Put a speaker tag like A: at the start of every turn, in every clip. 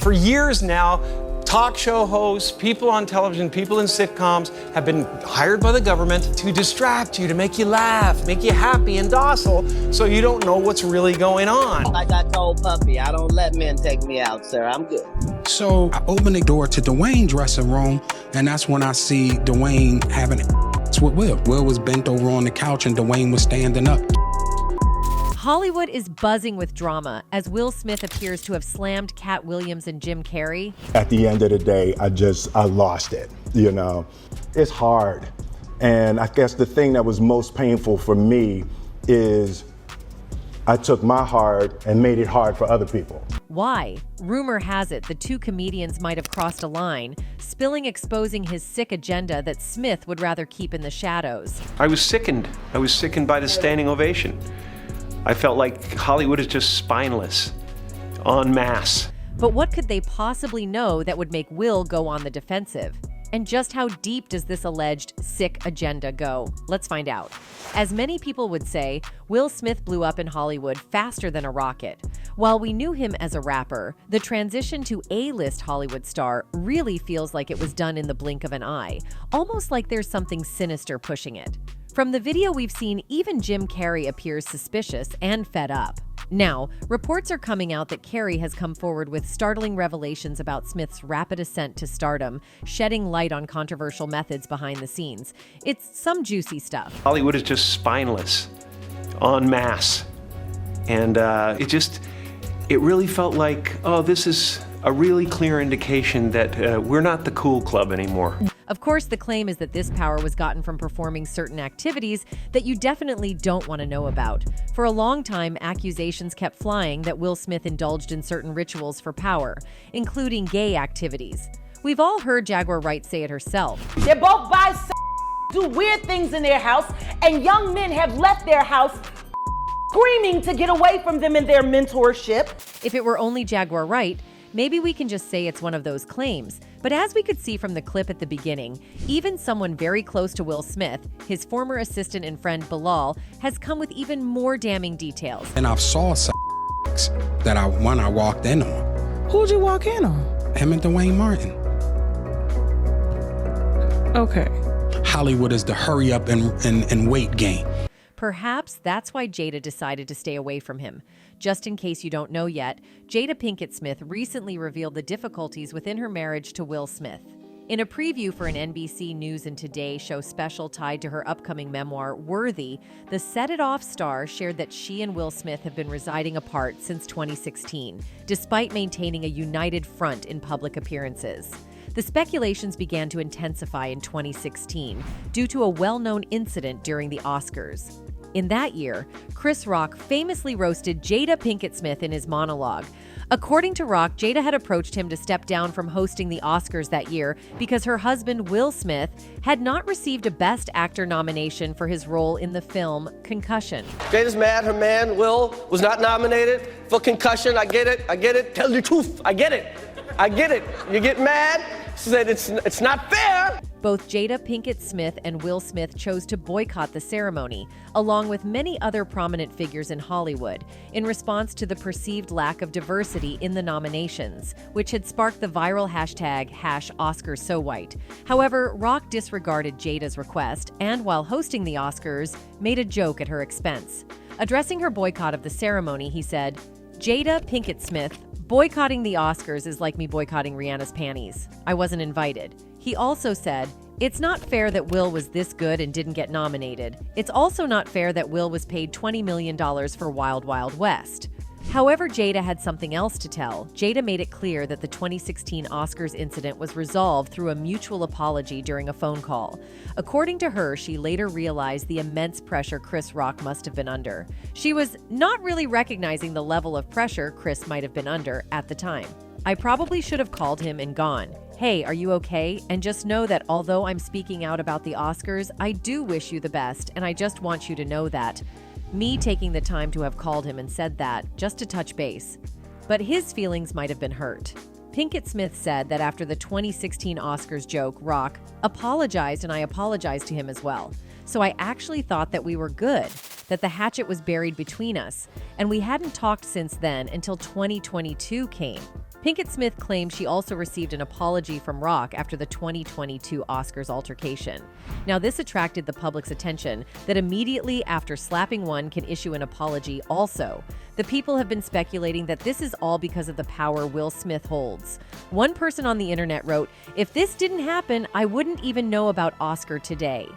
A: For years now, talk show hosts, people on television, people in sitcoms have been hired by the government to distract you, to make you laugh, make you happy and docile, so you don't know what's really going on.
B: Like I told Puppy, I don't let men take me out, sir. I'm good.
C: So I open the door to Dwayne's dressing room, and that's when I see Dwayne having it with Will. Will was bent over on the couch, and Dwayne was standing up.
D: Hollywood is buzzing with drama as Will Smith appears to have slammed Katt Williams and Jim Carrey.
E: At the end of the day, I lost it, you know. It's hard. And I guess the thing that was most painful for me is I took my heart and made it hard for other people.
D: Why? Rumor has it the two comedians might have crossed a line, exposing his sick agenda that Smith would rather keep in the shadows.
A: I was sickened. I was sickened by the standing ovation. I felt like Hollywood is just spineless, en masse.
D: But what could they possibly know that would make Will go on the defensive? And just how deep does this alleged sick agenda go? Let's find out. As many people would say, Will Smith blew up in Hollywood faster than a rocket. While we knew him as a rapper, the transition to A-list Hollywood star really feels like it was done in the blink of an eye, almost like there's something sinister pushing it. From the video we've seen, even Jim Carrey appears suspicious and fed up. Now, reports are coming out that Carrey has come forward with startling revelations about Smith's rapid ascent to stardom, shedding light on controversial methods behind the scenes. It's some juicy stuff.
A: Hollywood is just spineless, en masse. And it really felt like, oh, this is a really clear indication that we're not the cool club anymore.
D: Of course, the claim is that this power was gotten from performing certain activities that you definitely don't want to know about. For a long time, accusations kept flying that Will Smith indulged in certain rituals for power, including gay activities. We've all heard Jaguar Wright say it herself.
F: They're both bisexual, do weird things in their house, and young men have left their house screaming to get away from them in their mentorship.
D: If it were only Jaguar Wright, maybe we can just say it's one of those claims. But as we could see from the clip at the beginning, even someone very close to Will Smith, his former assistant and friend Bilal, has come with even more damning details.
C: And I've saw some that I walked in on.
G: Who'd you walk in on?
C: Him and Dwayne Martin.
G: Okay.
C: Hollywood is the hurry up and wait game.
D: Perhaps that's why Jada decided to stay away from him. Just in case you don't know yet, Jada Pinkett Smith recently revealed the difficulties within her marriage to Will Smith. In a preview for an NBC News and Today show special tied to her upcoming memoir, Worthy, the Set It Off star shared that she and Will Smith have been residing apart since 2016, despite maintaining a united front in public appearances. The speculations began to intensify in 2016 due to a well-known incident during the Oscars. In that year, Chris Rock famously roasted Jada Pinkett Smith in his monologue. According to Rock, Jada had approached him to step down from hosting the Oscars that year because her husband, Will Smith, had not received a Best Actor nomination for his role in the film Concussion.
B: Jada's mad her man, Will, was not nominated for Concussion. I get it. Tell the truth, I get it. You get mad? She said it's not fair.
D: Both Jada Pinkett Smith and Will Smith chose to boycott the ceremony, along with many other prominent figures in Hollywood, in response to the perceived lack of diversity in the nominations, which had sparked the viral hashtag #OscarsSoWhite. However, Rock disregarded Jada's request and, while hosting the Oscars, made a joke at her expense. Addressing her boycott of the ceremony, he said, "Jada Pinkett Smith, boycotting the Oscars is like me boycotting Rihanna's panties. I wasn't invited." He also said, "It's not fair that Will was this good and didn't get nominated. It's also not fair that Will was paid $20 million for Wild Wild West." However, Jada had something else to tell. Jada made it clear that the 2016 Oscars incident was resolved through a mutual apology during a phone call. According to her, she later realized the immense pressure Chris Rock must have been under. She was not really recognizing the level of pressure Chris might have been under at the time. "I probably should have called him and gone, 'Hey, are you okay? And just know that although I'm speaking out about the Oscars, I do wish you the best, and I just want you to know that.' Me taking the time to have called him and said that, just to touch base. But his feelings might have been hurt. Pinkett Smith said that after the 2016 Oscars joke, Rock apologized, and I apologized to him as well. So I actually thought that we were good, that the hatchet was buried between us, and we hadn't talked since then until 2022 came." Pinkett Smith claimed she also received an apology from Rock after the 2022 Oscars altercation. Now, this attracted the public's attention that immediately after slapping one can issue an apology also. The people have been speculating that this is all because of the power Will Smith holds. One person on the internet wrote, "If this didn't happen, I wouldn't even know about Oscar today."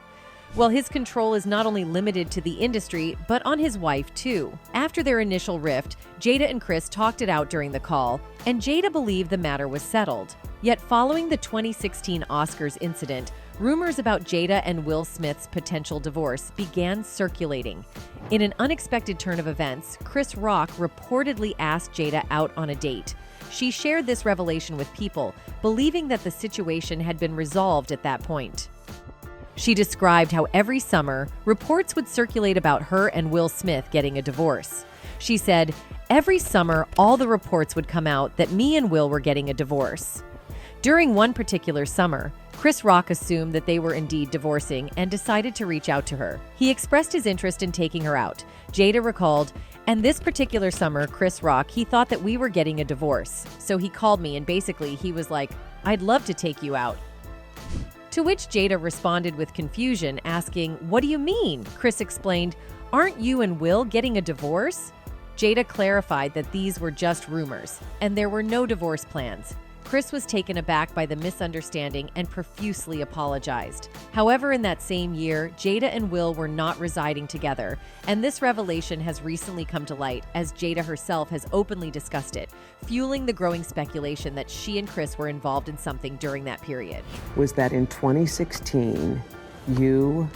D: Well, his control is not only limited to the industry, but on his wife, too. After their initial rift, Jada and Chris talked it out during the call, and Jada believed the matter was settled. Yet following the 2016 Oscars incident, rumors about Jada and Will Smith's potential divorce began circulating. In an unexpected turn of events, Chris Rock reportedly asked Jada out on a date. She shared this revelation with People, believing that the situation had been resolved at that point. She described how every summer, reports would circulate about her and Will Smith getting a divorce. She said, "Every summer, all the reports would come out that me and Will were getting a divorce." During one particular summer, Chris Rock assumed that they were indeed divorcing and decided to reach out to her. He expressed his interest in taking her out. Jada recalled, "And this particular summer, Chris Rock, he thought that we were getting a divorce. So he called me and basically he was like, 'I'd love to take you out.'" To which Jada responded with confusion, asking, "What do you mean?" Chris explained, "Aren't you and Will getting a divorce?" Jada clarified that these were just rumors, and there were no divorce plans. Chris was taken aback by the misunderstanding and profusely apologized. However, in that same year, Jada and Will were not residing together, and this revelation has recently come to light as Jada herself has openly discussed it, fueling the growing speculation that she and Chris were involved in something during that period.
H: Was that in 2016, you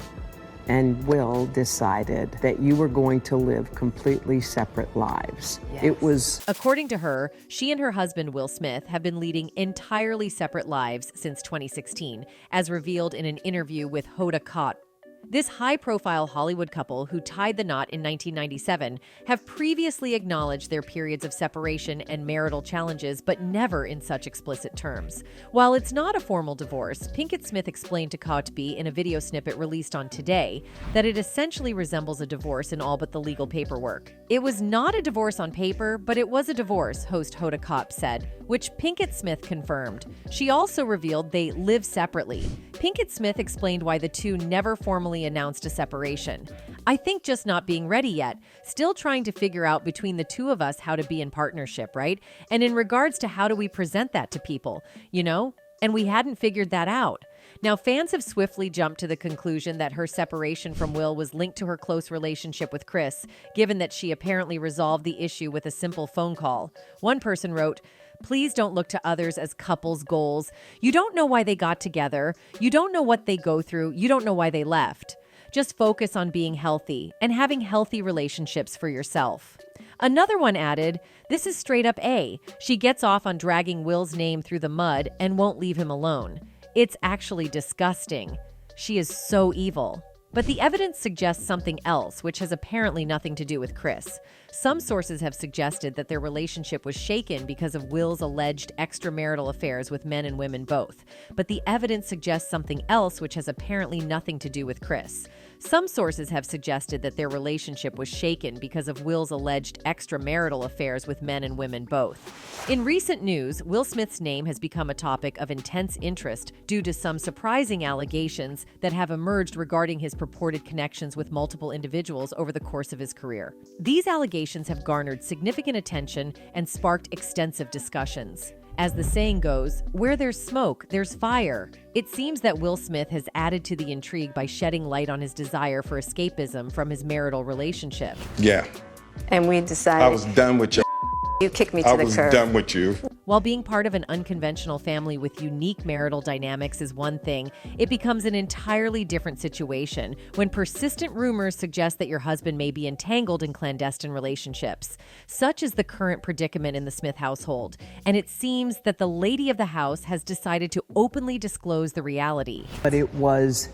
H: and Will decided that you were going to live completely separate lives.
D: Yes.
H: It was...
D: According to her, she and her husband, Will Smith, have been leading entirely separate lives since 2016, as revealed in an interview with Katt. This high-profile Hollywood couple, who tied the knot in 1997, have previously acknowledged their periods of separation and marital challenges, but never in such explicit terms. While it's not a formal divorce, Pinkett Smith explained to Katt in a video snippet released on Today that it essentially resembles a divorce in all but the legal paperwork. "It was not a divorce on paper, but it was a divorce," host Katt said, which Pinkett Smith confirmed. She also revealed they live separately. Pinkett Smith explained why the two never formally announced a separation. "I think just not being ready yet. Still trying to figure out between the two of us how to be in partnership, right? And in regards to how do we present that to people, you know? And we hadn't figured that out." Now, fans have swiftly jumped to the conclusion that her separation from Will was linked to her close relationship with Chris, given that she apparently resolved the issue with a simple phone call. One person wrote, "Please don't look to others as couples' goals. You don't know why they got together. You don't know what they go through. You don't know why they left. Just focus on being healthy and having healthy relationships for yourself." Another one added, "This is straight up A. She gets off on dragging Will's name through the mud and won't leave him alone. It's actually disgusting. She is so evil." But the evidence suggests something else, which has apparently nothing to do with Chris. Some sources have suggested that their relationship was shaken because of Will's alleged extramarital affairs with men and women both. But the evidence suggests something else, which has apparently nothing to do with Chris. Some sources have suggested that their relationship was shaken because of Will's alleged extramarital affairs with men and women both. In recent news, Will Smith's name has become a topic of intense interest due to some surprising allegations that have emerged regarding his purported connections with multiple individuals over the course of his career. These allegations have garnered significant attention and sparked extensive discussions. As the saying goes, where there's smoke, there's fire. It seems that Will Smith has added to the intrigue by shedding light on his desire for escapism from his marital relationship.
I: Yeah.
J: And we decided...
I: I was done with you.
J: You kicked me to the curb.
I: I was done with you.
D: While being part of an unconventional family with unique marital dynamics is one thing, it becomes an entirely different situation when persistent rumors suggest that your husband may be entangled in clandestine relationships. Such is the current predicament in the Smith household, and it seems that the lady of the house has decided to openly disclose the reality.
H: But it was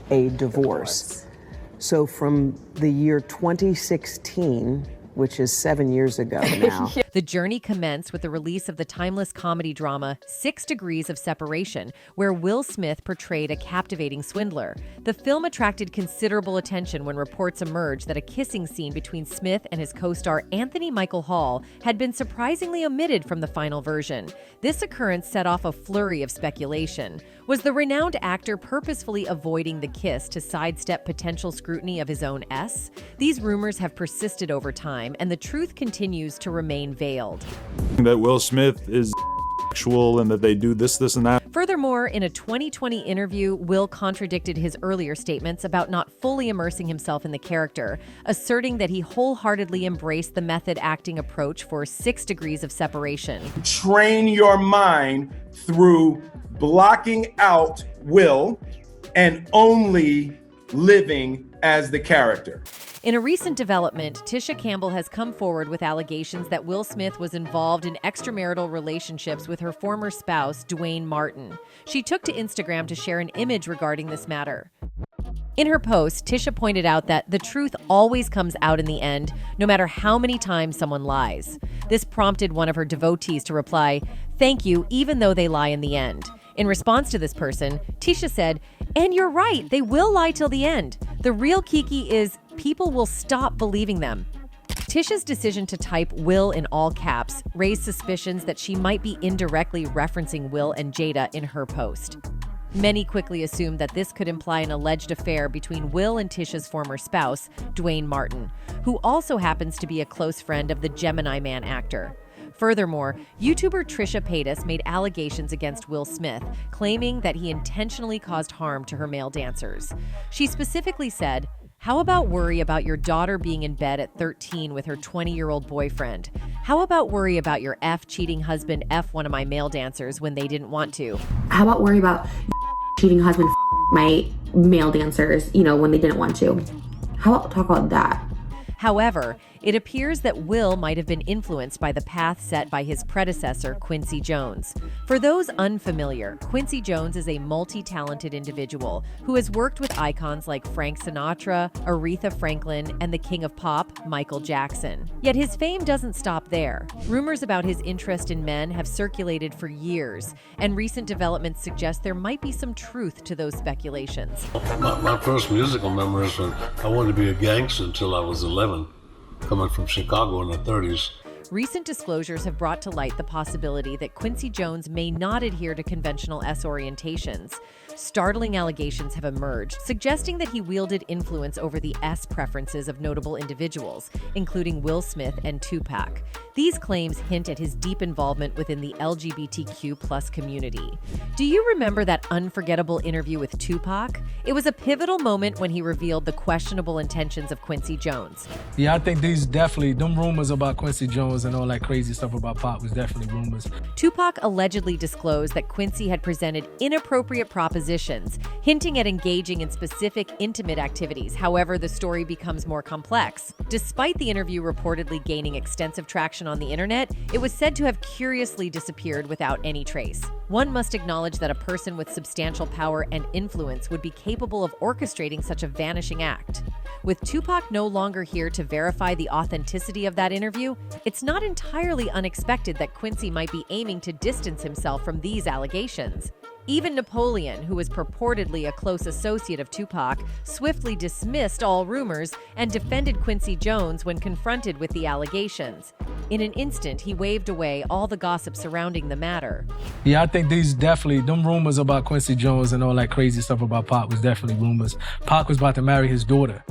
H: a divorce. So from the year 2016, which is 7 years ago now.
D: The journey commenced with the release of the timeless comedy drama 6 Degrees of Separation, where Will Smith portrayed a captivating swindler. The film attracted considerable attention when reports emerged that a kissing scene between Smith and his co-star Anthony Michael Hall had been surprisingly omitted from the final version. This occurrence set off a flurry of speculation. Was the renowned actor purposefully avoiding the kiss to sidestep potential scrutiny of his own S? These rumors have persisted over time, and the truth continues to remain veiled.
I: That Will Smith is sexual and that they do this, and that.
D: Furthermore, in a 2020 interview, Will contradicted his earlier statements about not fully immersing himself in the character, asserting that he wholeheartedly embraced the method acting approach for 6 Degrees of Separation.
K: Train your mind through blocking out Will and only living as the character.
D: In a recent development, Tisha Campbell has come forward with allegations that Will Smith was involved in extramarital relationships with her former spouse, Dwayne Martin. She took to Instagram to share an image regarding this matter. In her post, Tisha pointed out that the truth always comes out in the end, no matter how many times someone lies. This prompted one of her devotees to reply, "Thank you, even though they lie in the end." In response to this person, Tisha said, "And you're right, they will lie till the end. The real kiki is people will stop believing them." Tisha's decision to type Will in all caps raised suspicions that she might be indirectly referencing Will and Jada in her post. Many quickly assumed that this could imply an alleged affair between Will and Tisha's former spouse, Dwayne Martin, who also happens to be a close friend of the Gemini Man actor. Furthermore, YouTuber Trisha Paytas made allegations against Will Smith, claiming that he intentionally caused harm to her male dancers. She specifically said, "How about worry about your daughter being in bed at 13 with her 20-year-old boyfriend? How about worry about your cheating husband one of my male dancers when they didn't want to?
L: How about worry about cheating husband my male dancers, when they didn't want to? How about talk about that?"
D: However, it appears that Will might have been influenced by the path set by his predecessor, Quincy Jones. For those unfamiliar, Quincy Jones is a multi-talented individual who has worked with icons like Frank Sinatra, Aretha Franklin, and the king of pop, Michael Jackson. Yet his fame doesn't stop there. Rumors about his interest in men have circulated for years, and recent developments suggest there might be some truth to those speculations.
M: My first musical memories when I wanted to be a gangster until I was 11. Coming from Chicago in the 30s.
D: Recent disclosures have brought to light the possibility that Quincy Jones may not adhere to conventional S orientations. Startling allegations have emerged, suggesting that he wielded influence over the S preferences of notable individuals, including Will Smith and Tupac. These claims hint at his deep involvement within the LGBTQ+ community. Do you remember that unforgettable interview with Tupac? It was a pivotal moment when he revealed the questionable intentions of Quincy Jones.
N: Yeah, I think them rumors about Quincy Jones and all that crazy stuff about Pop was definitely rumors.
D: Tupac allegedly disclosed that Quincy had presented inappropriate propositions, hinting at engaging in specific intimate activities. However, the story becomes more complex. Despite the interview reportedly gaining extensive traction on the internet, it was said to have curiously disappeared without any trace. One must acknowledge that a person with substantial power and influence would be capable of orchestrating such a vanishing act. With Tupac no longer here to verify the authenticity of that interview, it's not entirely unexpected that Quincy might be aiming to distance himself from these allegations. Even Napoleon, who was purportedly a close associate of Tupac, swiftly dismissed all rumors and defended Quincy Jones when confronted with the allegations. In an instant, he waved away all the gossip surrounding the matter.
N: Yeah, I think them rumors about Quincy Jones and all that crazy stuff about Pac was definitely rumors. Pac was about to marry his daughter.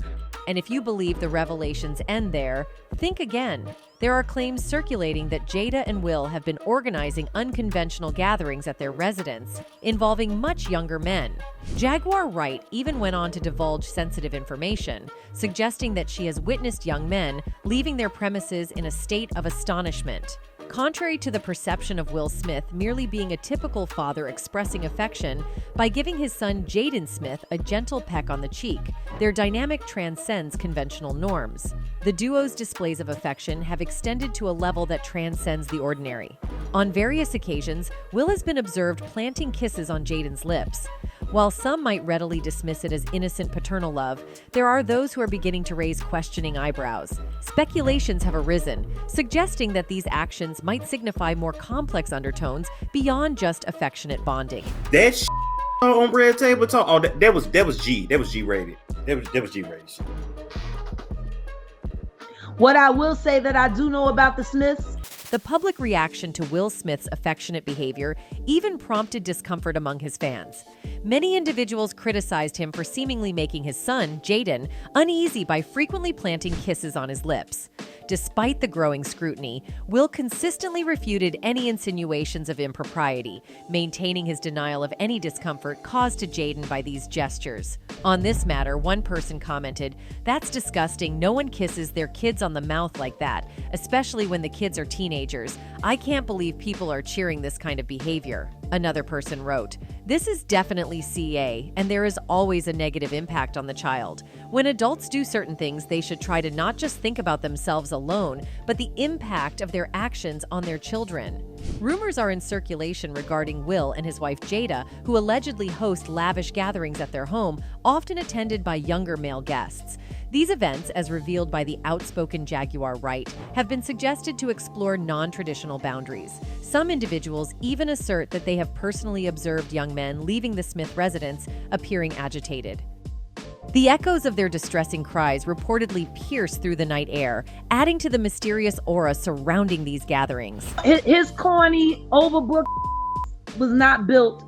D: And if you believe the revelations end there, think again. There are claims circulating that Jada and Will have been organizing unconventional gatherings at their residence, involving much younger men. Jaguar Wright even went on to divulge sensitive information, suggesting that she has witnessed young men leaving their premises in a state of astonishment. Contrary to the perception of Will Smith merely being a typical father expressing affection by giving his son Jaden Smith a gentle peck on the cheek, their dynamic transcends conventional norms. The duo's displays of affection have extended to a level that transcends the ordinary. On various occasions, Will has been observed planting kisses on Jaden's lips. While some might readily dismiss it as innocent paternal love, there are those who are beginning to raise questioning eyebrows. Speculations have arisen, suggesting that these actions might signify more complex undertones beyond just affectionate bonding.
O: That shit on Red Table Talk, oh, that was G. That was G rated. That was G rated.
F: What I will say that I do know about the Smiths,
D: the public reaction to Will Smith's affectionate behavior even prompted discomfort among his fans. Many individuals criticized him for seemingly making his son, Jaden, uneasy by frequently planting kisses on his lips. Despite the growing scrutiny, Will consistently refuted any insinuations of impropriety, maintaining his denial of any discomfort caused to Jaden by these gestures. On this matter, one person commented, "That's disgusting. No one kisses their kids on the mouth like that, especially when the kids are teenagers. I can't believe people are cheering this kind of behavior." Another person wrote, "This is definitely CA, and there is always a negative impact on the child. When adults do certain things, they should try to not just think about themselves alone, but the impact of their actions on their children." Rumors are in circulation regarding Will and his wife Jada, who allegedly host lavish gatherings at their home, often attended by younger male guests. These events, as revealed by the outspoken Jaguar Wright, have been suggested to explore non-traditional boundaries. Some individuals even assert that they have personally observed young men leaving the Smith residence appearing agitated. The echoes of their distressing cries reportedly pierce through the night air, adding to the mysterious aura surrounding these gatherings.
F: his corny, overbooked was not built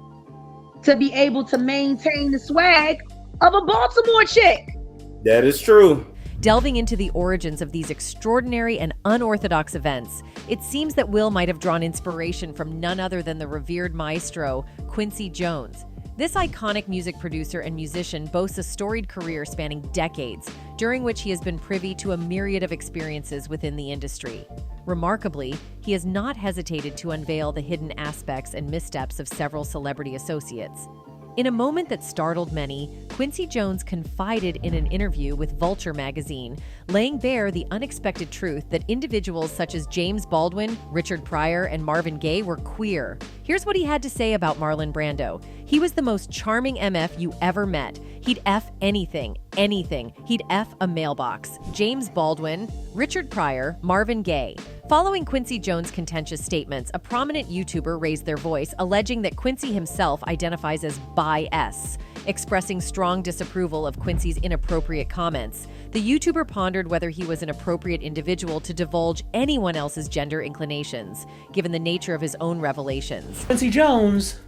F: to be able to maintain the swag of a Baltimore chick.
O: That is true.
D: Delving into the origins of these extraordinary and unorthodox events, it seems that Will might have drawn inspiration from none other than the revered maestro, Quincy Jones. This iconic music producer and musician boasts a storied career spanning decades, during which he has been privy to a myriad of experiences within the industry. Remarkably, he has not hesitated to unveil the hidden aspects and missteps of several celebrity associates. In a moment that startled many, Quincy Jones confided in an interview with Vulture magazine, laying bare the unexpected truth that individuals such as James Baldwin, Richard Pryor, and Marvin Gaye were queer. Here's what he had to say about Marlon Brando. "He was the most charming MF you ever met. He'd F anything, anything. He'd F a mailbox." James Baldwin, Richard Pryor, Marvin Gaye. Following Quincy Jones' contentious statements, a prominent YouTuber raised their voice, alleging that Quincy himself identifies as bi-S, expressing strong disapproval of Quincy's inappropriate comments. The YouTuber pondered whether he was an appropriate individual to divulge anyone else's gender inclinations, given the nature of his own revelations.
P: Quincy Jones,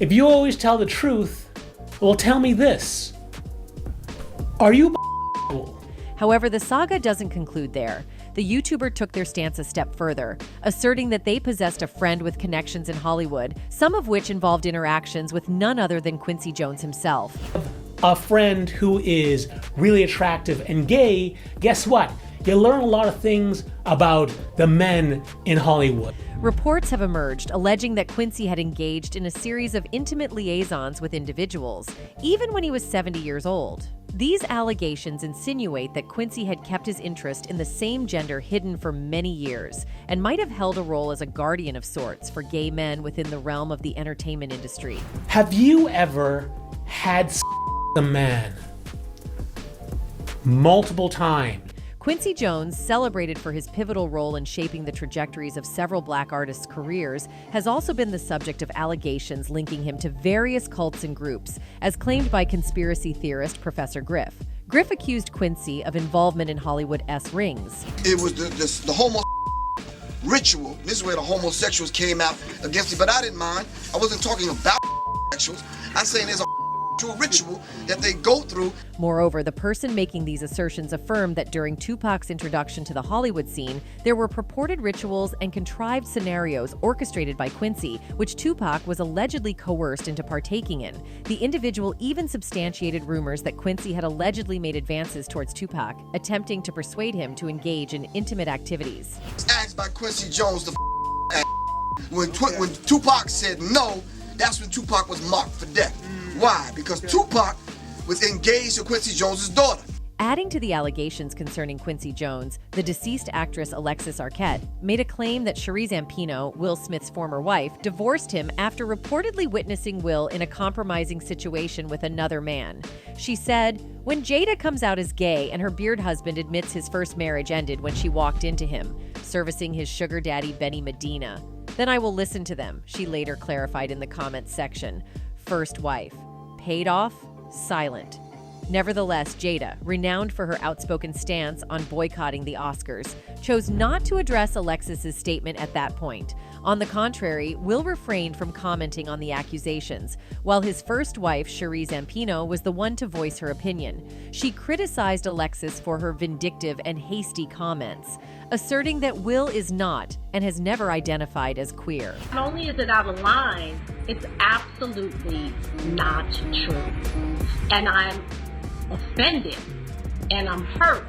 P: if you always tell the truth, well, tell me this. Are you b******?
D: However, the saga doesn't conclude there. The YouTuber took their stance a step further, asserting that they possessed a friend with connections in Hollywood, some of which involved interactions with none other than Quincy Jones himself.
P: A friend who is really attractive and gay, guess what? You learn a lot of things about the men in Hollywood.
D: Reports have emerged alleging that Quincy had engaged in a series of intimate liaisons with individuals, even when he was 70 years old. These allegations insinuate that Quincy had kept his interest in the same gender hidden for many years and might have held a role as a guardian of sorts for gay men within the realm of the entertainment industry.
P: Have you ever had a man multiple times?
D: Quincy Jones, celebrated for his pivotal role in shaping the trajectories of several black artists' careers, has also been the subject of allegations linking him to various cults and groups, as claimed by conspiracy theorist Professor Griff. Griff accused Quincy of involvement in Hollywood-esque rings.
Q: It was the homo ritual. This is where the homosexuals came out against it, but I didn't mind. I wasn't talking about sexuals. I'm saying there's a ritual that they go through.
D: Moreover, the person making these assertions affirmed that during Tupac's introduction to the Hollywood scene, there were purported rituals and contrived scenarios orchestrated by Quincy, which Tupac was allegedly coerced into partaking in. The individual even substantiated rumors that Quincy had allegedly made advances towards Tupac, attempting to persuade him to engage in intimate activities.
Q: Asked by Quincy Jones to when Tupac said no, that's when Tupac was marked for death. Why? Because Tupac was engaged to Quincy Jones' daughter.
D: Adding to the allegations concerning Quincy Jones, the deceased actress Alexis Arquette made a claim that Cherie Zampino, Will Smith's former wife, divorced him after reportedly witnessing Will in a compromising situation with another man. She said, "When Jada comes out as gay and her beard husband admits his first marriage ended when she walked into him, servicing his sugar daddy Benny Medina, then I will listen to them," she later clarified in the comments section. First wife. Paid off? Silent. Nevertheless, Jada, renowned for her outspoken stance on boycotting the Oscars, chose not to address Alexis's statement at that point. On the contrary, Will refrained from commenting on the accusations, while his first wife, Cherie Zampino, was the one to voice her opinion. She criticized Alexis for her vindictive and hasty comments, asserting that Will is not and has never identified as queer.
R: Not only is it out of line, it's absolutely not true. And I'm offended and I'm hurt.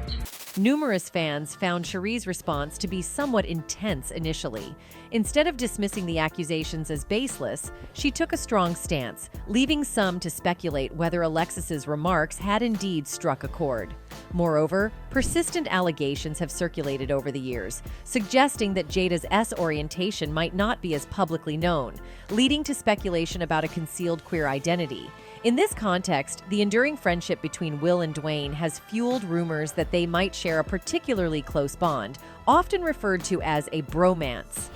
D: Numerous fans found Cherie's response to be somewhat intense initially. Instead of dismissing the accusations as baseless, she took a strong stance, leaving some to speculate whether Alexis's remarks had indeed struck a chord. Moreover, persistent allegations have circulated over the years, suggesting that Jada's S orientation might not be as publicly known, leading to speculation about a concealed queer identity. In this context, the enduring friendship between Will and Dwayne has fueled rumors that they might share a particularly close bond, often referred to as a bromance.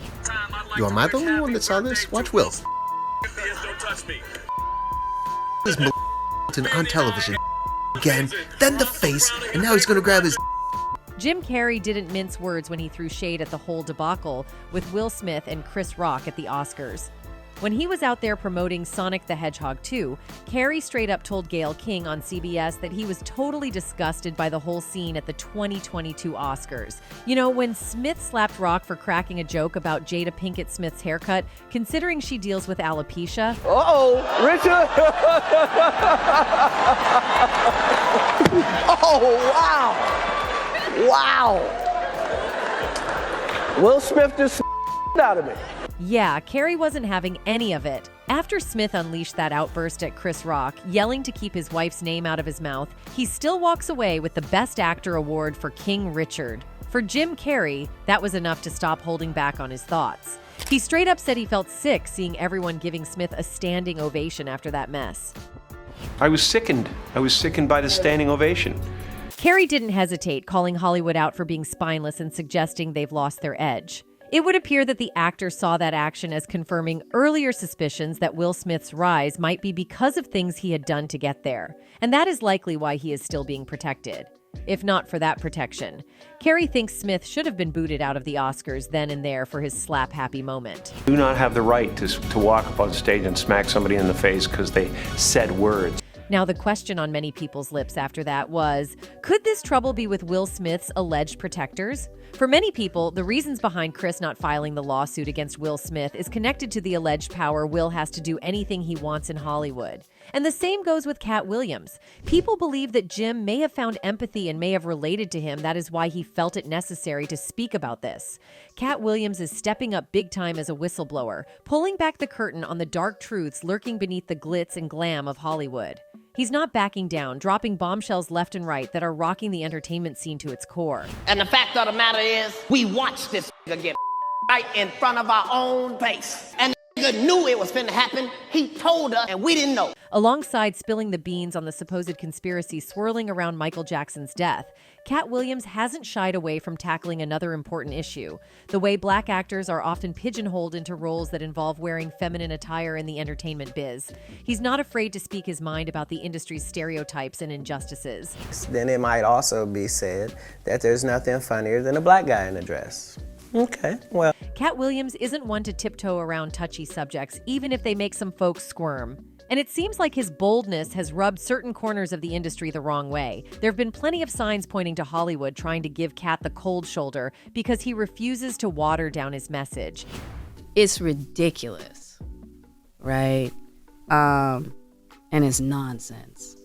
S: Yo, am I the only one that saw this? Watch Will. This on television again, then the face, and now he's gonna grab his.
D: Jim Carrey didn't mince words when he threw shade at the whole debacle with Will Smith and Chris Rock at the Oscars. When he was out there promoting Sonic the Hedgehog 2, Carrey straight up told Gayle King on CBS that he was totally disgusted by the whole scene at the 2022 Oscars. You know, when Smith slapped Rock for cracking a joke about Jada Pinkett Smith's haircut, considering she deals with alopecia.
B: Uh-oh, Richard! Oh, wow! Wow! Will Smith just out of me.
D: Yeah, Carrey wasn't having any of it. After Smith unleashed that outburst at Chris Rock, yelling to keep his wife's name out of his mouth, he still walks away with the Best Actor award for King Richard. For Jim Carrey, that was enough to stop holding back on his thoughts. He straight up said he felt sick seeing everyone giving Smith a standing ovation after that mess.
A: I was sickened. I was sickened by the standing ovation.
D: Carrey didn't hesitate, calling Hollywood out for being spineless and suggesting they've lost their edge. It would appear that the actor saw that action as confirming earlier suspicions that Will Smith's rise might be because of things he had done to get there, and that is likely why he is still being protected. If not for that protection, Carrey thinks Smith should have been booted out of the Oscars then and there for his slap-happy moment.
A: Do not have the right to walk up on stage and smack somebody in the face because they said words.
D: Now, the question on many people's lips after that was, could this trouble be with Will Smith's alleged protectors? For many people, the reasons behind Chris not filing the lawsuit against Will Smith is connected to the alleged power Will has to do anything he wants in Hollywood. And the same goes with Katt Williams. People believe that Jim may have found empathy and may have related to him. That is why he felt it necessary to speak about this. Katt Williams is stepping up big time as a whistleblower, pulling back the curtain on the dark truths lurking beneath the glitz and glam of Hollywood. He's not backing down, dropping bombshells left and right that are rocking the entertainment scene to its core.
T: And the fact of the matter is, we watched this get right in front of our own face. And the nigga knew it was finna happen. He told us, and we didn't know.
D: Alongside spilling the beans on the supposed conspiracy swirling around Michael Jackson's death, Katt Williams hasn't shied away from tackling another important issue: the way Black actors are often pigeonholed into roles that involve wearing feminine attire in the entertainment biz. He's not afraid to speak his mind about the industry's stereotypes and injustices.
U: Then it might also be said that there's nothing funnier than a black guy in a dress. Okay, well.
D: Katt Williams isn't one to tiptoe around touchy subjects, even if they make some folks squirm. And it seems like his boldness has rubbed certain corners of the industry the wrong way. There have been plenty of signs pointing to Hollywood trying to give Katt the cold shoulder because he refuses to water down his message.
V: It's ridiculous, right? And it's nonsense.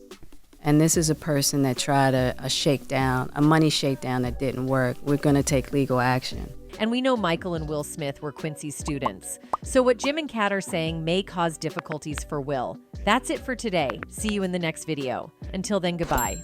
V: And this is a person that tried a shakedown, a money shakedown that didn't work. We're going to take legal action.
D: And we know Michael and Will Smith were Quincy's students. So what Jim and Katt are saying may cause difficulties for Will. That's it for today. See you in the next video. Until then, goodbye.